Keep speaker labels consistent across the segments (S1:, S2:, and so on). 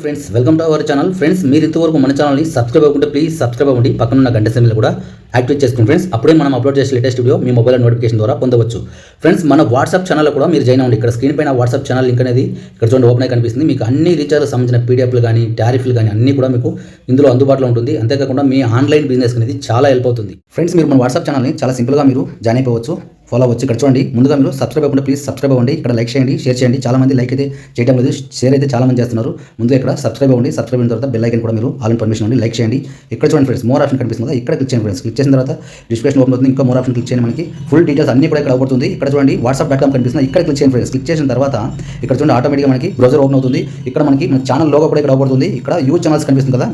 S1: Friends, welcome to our channel. Friends, మీరు ఇంతవరకు మన ఛానల్ని సబ్స్క్రైబ్ అవ్వకుంటే ప్లీజ్ సబ్స్క్రైబ్ అవ్వండి. పక్కన ఉన్న గంట సింబల్ కూడా యాక్టివేట్ చేసుకోండి ఫ్రెండ్స్. అప్పుడే మనం అప్లోడ్ చేసే లేటెస్ట్ వీడియో మీ మొబైల్ నోటిఫికేషన్ ద్వారా పొందవచ్చు. ఫ్రెండ్స్, మన వాట్సాప్ ఛానల్లో కూడా మీరు జాయిన్ అవ్వండి. ఇక్కడ స్క్రీన్ పైన వాట్సాప్ ఛానల్ లింక్ అనేది ఇక్కడ చూడండి ఓపెన్ అయి కనిపిస్తుంది. మీకు అన్ని రీఛార్జ్ సంబంధించిన పీడిఎఫ్లు కానీ టారిఫ్లు కానీ అన్నీ కూడా మీకు ఇందులో అందుబాటులో ఉంటుంది. అంతేకాకుండా మీ ఆన్లైన్ బిజినెస్ అనేది చాలా హెల్ప్ అవుతుంది. ఫ్రెండ్స్, మీరు మన వాట్సాప్ ఛానల్ని చాలా సింపుల్గా మీరు జాయిన్ అయిపోవచ్చు, ఫాలో అవ్వచ్చు. ఇక్కడ చూడండి, ముందుగా మీరు సబ్స్క్రైబ్ అవ్వకుండా ప్లీజ్ సబ్స్క్రైబ్ అవ్వండి. ఇక్కడ లైక్ చేయండి, షేర్ చేయండి. చాలా మంది లైక్ అయితే చేయడం లేదు, షేర్ అయితే చాలా మంది చేస్తున్నారు. ముందుగా ఇక్కడ సబ్స్క్రైబ్ అవ్వండి. సబ్స్క్రైబ్ అయిన తర్వాత బెల్ ఐకన్ కూడా మీరు ఆల్ ఇన్ పర్మిషన్ అండి లైక్ చేయండి. ఇక్కడ చూడండి ఫ్రెండ్స్, మోర్ ఆప్షన్ కనిపిస్తుంది కదా, ఇక్కడ క్లిక్ చేయండి ఫ్రెండ్స్. క్లిక్ చేసిన తర్వాత డిస్క్రిప్షన్ ఓపెన్ అవుతుంది. ఇంకా మోర్ ఆప్షన్ క్లిక్ చేయండి. మనకి ఫుల్ డీటెయిల్స్ అన్ని కూడా ఇక్కడ అవుతుంది. ఇక్కడ చూడండి whatsapp.com కనిపిస్తుంది, ఇక్కడ క్లిక్ చేయండి ఫ్రెండ్స్. క్లిక్ చేసిన తర్వాత ఇక్కడ చూడండి ఆటోమేటిక్గా మనకి బ్రౌజర్ ఓపెన్ అవుతుంది. ఇక్కడ మనకి మన ఛానల్ లోగో కూడా ఇక్కడ అవుతుంది. ఇక్కడ యూజ్ ఛానల్స్ కనిపిస్తుంది కదా,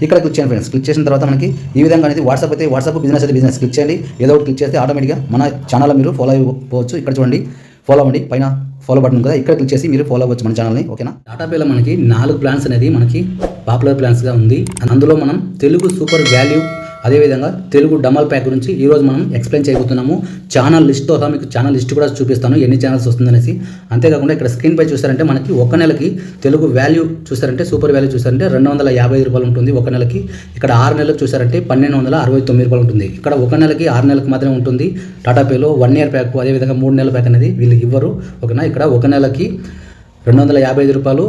S1: ఇక్కడ క్లిక్ చేయండి ఫ్రెండ్స్. క్లిక్ చేసిన తర్వాత మనకి ఈ విధంగా అనేది వాట్సాప్ అయితే వాట్సాప్, బిజినెస్ అయితే బిజినెస్ క్లిక్ చేయండి. ఏదో ఒకటి క్లిక్ చేస్తే ఆటోమేటిక్గా మన ఛానల్ మీరు ఫాలో అయిపోవచ్చు. ఇక్కడ చూడండి ఫాలో అవ్వండి, పైన ఫాలో బటన్ కదా, ఇక్కడ క్లిక్ చేసి మీరు ఫాలో అవ్వచ్చు మన ఛానల్ని. ఓకేనా. టాటా పేలో మనకి 4 ప్లాన్స్ అనేది మనకి పాపులర్ ప్లాన్స్గా ఉంది. అందులో మనం తెలుగు సూపర్ వాల్యూ, అదేవిధంగా తెలుగు డమల్ ప్యాక్ గురించి ఈరోజు మనం ఎక్స్ప్లెయిన్ చేయబోతున్నాము. ఛానల్ లిస్ట్తో సహా మీకు ఛానల్ లిస్ట్ కూడా చూపిస్తాను, ఎన్ని ఛానల్స్ వస్తుందనేసి. అంతేకాకుండా ఇక్కడ స్క్రీన్ పై చూసారంటే మనకి ఒక నెలకి తెలుగు వాల్యూ చూసారంటే సూపర్ వాల్యూ చూసారంటే 255 రూపాయలు ఉంటుంది ఒక నెలకి. ఇక్కడ 6 నెలలకు చూసారంటే 1269 రూపాయలు ఉంటుంది. ఇక్కడ ఒక నెలకి 6 నెలలకు మాత్రమే ఉంటుంది టాటా పేలో. 1 ఇయర్ ప్యాక్, అదేవిధంగా 3 నెలల ప్యాక్ అనేది వీళ్ళు ఇవ్వరు. ఓకేనా. ఇక్కడ ఒక నెలకి 255 రూపాయలు,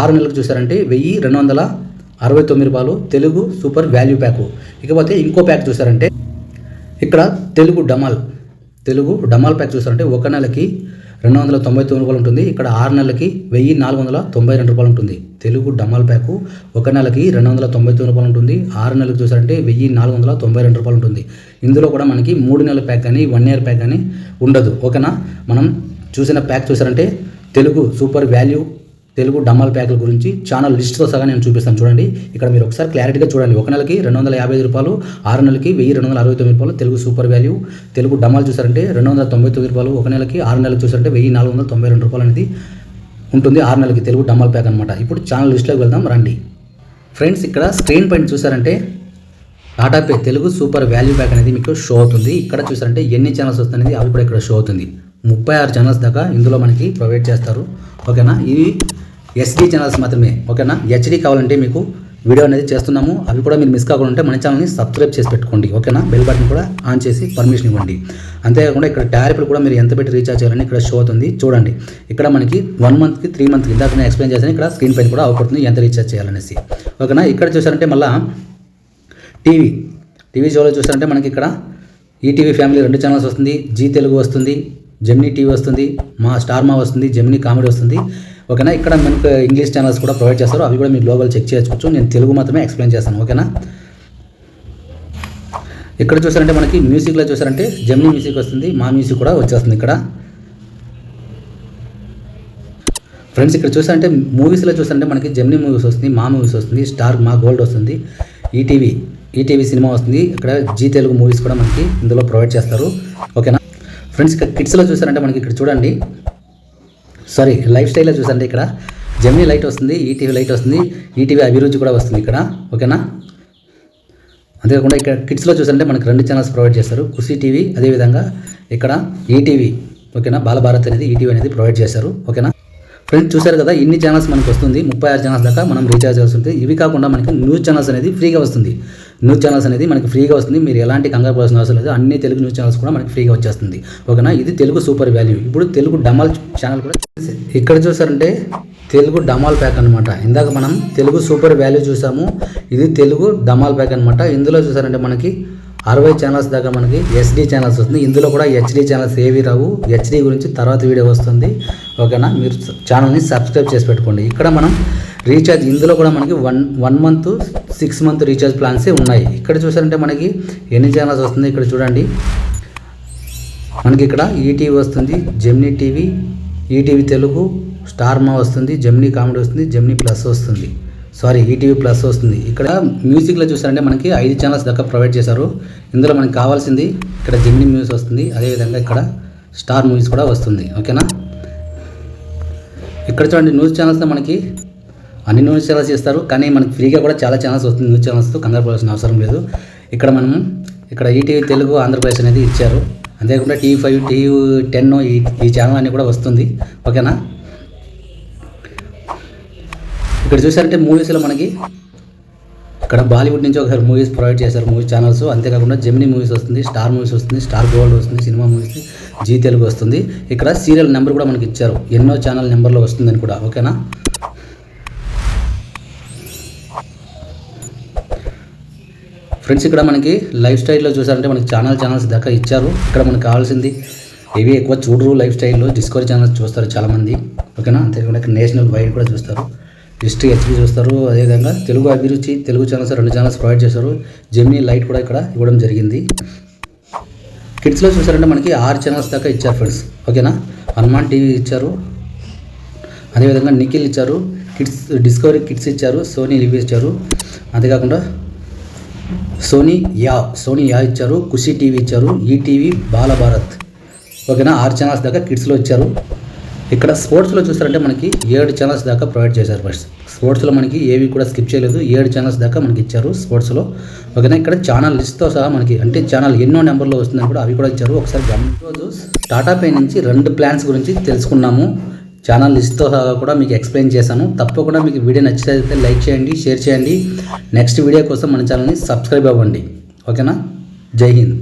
S1: 6 నెలలకు చూసారంటే 1269 రూపాయలు తెలుగు సూపర్ వాల్యూ ప్యాకు. ఇకపోతే ఇంకో ప్యాక్ చూసారంటే ఇక్కడ తెలుగు డమాల్ ప్యాక్ చూసారంటే ఒక నెలకి 299 రూపాయలు ఉంటుంది. ఇక్కడ 6 నెలలకి 1492 రూపాయలు ఉంటుంది. తెలుగు డమాల్ ప్యాకు ఒక నెలకి 299 రూపాయలు ఉంటుంది. 6 నెలలకు చూసారంటే 1492 రూపాయలు ఉంటుంది. ఇందులో కూడా మనకి 3 నెలల ప్యాక్ కానీ 1 ఇయర్ ప్యాక్ కానీ ఉండదు. ఓకేనా. మనం చూసిన ప్యాక్ చూసారంటే తెలుగు సూపర్ వాల్యూ, తెలుగు డమాల్ ప్యాకుల గురించి ఛానల్ లిస్ట్తో సగా నేను చూపిస్తాను. చూడండి, ఇక్కడ మీరు ఒకసారి క్లారిటీగా చూడండి. ఒక నెలకి 255 రూపాయలు, 6 నెలలకి 1269 రూపాయలు తెలుగు సూపర్ వాల్యూ. తెలుగు డమాల్ చూసారంటే 299 రూపాయలు ఒక నెలకి, 6 నెలలకు చూసారంటే 1492 రూపాయలు అనేది ఉంటుంది 6 నెలలకి తెలుగు డమాల్ ప్యాక్ అనమాట. ఇప్పుడు ఛానల్ లిస్ట్లోకి వెళ్దాం రండి. ఫ్రెండ్స్, ఇక్కడ స్క్రీన్ పైన చూసారంటే Tata pay Telugu super value pack అనేది మీకు షో అవుతుంది. ఇక్కడ చూసారంటే ఎన్ని ఛానల్స్ వస్తాయనేది అవి కూడా ఇక్కడ షో అవుతుంది. 36 ఛానల్స్ దాకా ఇందులో మనకి ప్రొవైడ్ చేస్తారు. ఓకేనా. ఇవి SD ఛానల్స్ మాత్రమే. ఓకేనా. HD కావాలంటే మీకు వీడియో అనేది చేస్తున్నాము, అవి కూడా మీరు మిస్ కాకుండా మన ఛానల్ని సబ్స్క్రైబ్ చేసి పెట్టుకోండి. ఓకేనా. బెల్ బటన్ కూడా ఆన్ చేసి పర్మిషన్ ఇవ్వండి. అంతేకాకుండా ఇక్కడ టారిఫ్లు కూడా మీరు ఎంత పెట్టి రీఛార్జ్ చేయాలని ఇక్కడ షో అవుతుంది. చూడండి, ఇక్కడ మనకి 1 మంత్కి 3 మంత్కి ఇందాక నేను ఎక్స్ప్లెయిన్ చేశాను. ఇక్కడ స్క్రీన్ పైన కూడా అవుపడుతుంది ఎంత రీఛార్జ్ చేయాలనేసి. ఓకేనా. ఇక్కడ చూసారంటే మళ్ళీ టీవీ షోలో చూసారంటే మనకి ఇక్కడ ఈటీవీ ఫ్యామిలీ 2 ఛానల్స్ వస్తుంది, జీ తెలుగు వస్తుంది, జెమినీ టీవీ వస్తుంది, మా స్టార్ మా వస్తుంది, జెమినీ కామెడీ వస్తుంది. ఓకేనా. ఇక్కడ మనకు ఇంగ్లీష్ ఛానల్స్ కూడా ప్రొవైడ్ చేస్తారు, అవి కూడా మీరు లోగోలు చెక్ చేసుకోవచ్చు. నేను తెలుగు మాత్రమే ఎక్స్ప్లెయిన్ చేస్తాను. ఓకేనా. ఇక్కడ చూసారంటే మనకి మ్యూజిక్లో చూసారంటే జెమినీ మ్యూజిక్ వస్తుంది, మా మ్యూజిక్ కూడా వచ్చేస్తుంది ఇక్కడ. ఫ్రెండ్స్, ఇక్కడ చూసారంటే మూవీస్లో చూసారంటే మనకి జెమినీ మూవీస్ వస్తుంది, మా మూవీస్ వస్తుంది, స్టార్ మా గోల్డ్ వస్తుంది, ఈటీవీ సినిమా వస్తుంది. ఇక్కడ జీ తెలుగు మూవీస్ కూడా మనకి ఇందులో ప్రొవైడ్ చేస్తారు. ఓకేనా. ఫ్రెండ్స్, ఇక్కడ కిడ్స్లో చూసారంటే మనకి ఇక్కడ చూడండి, లైఫ్ స్టైల్లో చూసారంటే ఇక్కడ జెమినీ లైట్ వస్తుంది, ఈటీవీ లైట్ వస్తుంది, ఈటీవీ అభిరుచి కూడా వస్తుంది ఇక్కడ. ఓకేనా. అంతేకాకుండా ఇక్కడ కిడ్స్లో చూసారంటే మనకి 2 ఛానల్స్ ప్రొవైడ్ చేస్తారు, ఖుషి టీవీ, అదేవిధంగా ఇక్కడ ఈటీవీ. ఓకేనా. బాలభారత్ అనేది ఈటీవీ అనేది ప్రొవైడ్ చేస్తారు. ఓకేనా. ఫ్రెండ్స్, చూసారు కదా, ఇన్ని ఛానల్స్ మనకు వస్తుంది. 36 ఛానల్స్ దాకా మనం రీఛార్జ్ చేయాల్సి ఉంటుంది. ఇవి కాకుండా మనకి న్యూస్ ఛానల్స్ అనేది ఫ్రీగా వస్తుంది. మీరు ఎలాంటి కంగారు పడాల్సిన అవసరం లేదు. అన్ని తెలుగు న్యూస్ ఛానల్స్ కూడా మనకి ఫ్రీగా వచ్చేస్తుంది. ఓకేనా. ఇది తెలుగు సూపర్ వాల్యూ. ఇప్పుడు తెలుగు డమాల్ ఛానల్ కూడా ఇక్కడ చూసారంటే తెలుగు డమాల్ ప్యాక్ అనమాట. ఇందాక మనం తెలుగు సూపర్ వాల్యూ చూసాము, ఇది తెలుగు డమాల్ ప్యాక్ అనమాట. ఇందులో చూసారంటే మనకి 60 ఛానల్స్ దాకా మనకి SD ఛానల్స్ వస్తుంది. ఇందులో కూడా HD ఛానల్స్ ఏవి రావు. HD గురించి తర్వాత వీడియో వస్తుంది. ఓకేనా. మీరు ఛానల్ని సబ్స్క్రైబ్ చేసి పెట్టుకోండి. ఇక్కడ మనం రీఛార్జ్, ఇందులో కూడా మనకి 1 మంత్ 6 మంత్ రీఛార్జ్ ప్లాన్సే ఉన్నాయి. ఇక్కడ చూసారంటే మనకి ఎన్ని ఛానల్స్ వస్తుంది ఇక్కడ చూడండి. మనకి ఇక్కడ ఈటీవీ వస్తుంది, Gemini TV, ETV Telugu, star మా వస్తుంది, జెమినీ కామెడీ వస్తుంది, జెమినీ ప్లస్ వస్తుంది, ఈటీవీ ప్లస్ వస్తుంది. ఇక్కడ మ్యూజిక్లో చూసారంటే మనకి 5 ఛానల్స్ దాకా ప్రొవైడ్ చేశారు. ఇందులో మనకి కావాల్సింది ఇక్కడ జెమినీ మ్యూజిక్ వస్తుంది, అదేవిధంగా ఇక్కడ స్టార్ మూవీస్ కూడా వస్తుంది. ఓకేనా. ఇక్కడ చూడండి, న్యూస్ ఛానల్స్లో మనకి అన్ని న్యూస్ ఛానల్స్ ఇస్తారు, కానీ మనకి ఫ్రీగా కూడా చాలా ఛానల్స్ వస్తుంది. న్యూస్ ఛానల్స్తో కంగారు పడాల్సిన అవసరం లేదు. ఇక్కడ ఈటీవీ తెలుగు ఆంధ్రప్రదేశ్ అనేది ఇచ్చారు. అంతేకాకుండా TV5, TV10 ఈ ఛానల్ అన్నీ కూడా వస్తుంది. ఓకేనా. ఇక్కడ చూసారంటే మూవీస్లో మనకి ఇక్కడ బాలీవుడ్ నుంచి ఒకసారి మూవీస్ ప్రొవైడ్ చేశారు మూవీ ఛానల్స్. అంతేకాకుండా జెమినీ మూవీస్ వస్తుంది, స్టార్ మూవీస్ వస్తుంది, స్టార్ గోల్డ్ వస్తుంది, సినిమా మూవీస్, జీ తెలుగు వస్తుంది. ఇక్కడ సీరియల్ నెంబర్ కూడా మనకి ఇచ్చారు, ఎన్నో ఛానల్ నెంబర్లో వస్తుందని కూడా. ఓకేనా ఫ్రెండ్స్, ఇక్కడ మనకి లైఫ్ స్టైల్లో చూసారంటే మనకి ఛానల్స్ దాకా ఇచ్చారు. ఇక్కడ మనకు కావాల్సింది ఇవి ఎక్కువ చూడరు. లైఫ్ స్టైల్లో డిస్కవరీ ఛానల్స్ చూస్తారు చాలామంది. ఓకేనా అంతేకాకుండా ఇక్కడ నేషనల్ వైడ్ కూడా చూస్తారు, హిస్టరీ హెచ్పి చూస్తారు. అదేవిధంగా తెలుగు అభిరుచి తెలుగు ఛానల్స్ 2 ఛానల్స్ ప్రొవైడ్ చేశారు. జెమినీ లైట్ కూడా ఇక్కడ ఇవ్వడం జరిగింది. కిడ్స్లో చూసారంటే మనకి 6 ఛానల్స్ దాకా ఇచ్చారు ఫ్రెండ్స్. ఓకేనా హనుమాన్ టీవీ ఇచ్చారు, అదేవిధంగా నిఖిల్ ఇచ్చారు, కిడ్స్ డిస్కవరీ కిడ్స్ ఇచ్చారు, సోనీ లివ్ ఇచ్చారు, అంతేకాకుండా సోనీ యా ఇచ్చారు, ఖుషి టీవీ ఇచ్చారు, ఈటీవీ, బాలభారత్. ఓకేనా 6 ఛానల్స్ దాకా కిడ్స్లో ఇచ్చారు. ఇక్కడ స్పోర్ట్స్లో చూస్తారంటే మనకి 7 ఛానల్స్ దాకా ప్రొవైడ్ చేశారు ఫ్రెండ్స్. స్పోర్ట్స్లో మనకి ఏవి కూడా స్కిప్ చేయలేదు, 7 ఛానల్స్ దాకా మనకి ఇచ్చారు స్పోర్ట్స్లో. ఓకేనా ఇక్కడ ఛానల్ లిస్ట్తో సహా మనకి అంటే ఛానల్ ఎన్నో నెంబర్లో వస్తుందని కూడా అవి కూడా ఇచ్చారు. ఒకసారి ఈరోజు టాటా పే నుంచి 2 ప్లాన్స్ గురించి తెలుసుకున్నాము. ఛానల్ లిస్ట్తో సహా కూడా మీకు ఎక్స్ప్లెయిన్ చేశాను. తప్పకుండా మీకు వీడియో నచ్చితే లైక్ చేయండి, షేర్ చేయండి. నెక్స్ట్ వీడియో కోసం మన ఛానల్ని సబ్స్క్రైబ్ అవ్వండి. ఓకేనా జై హింద్.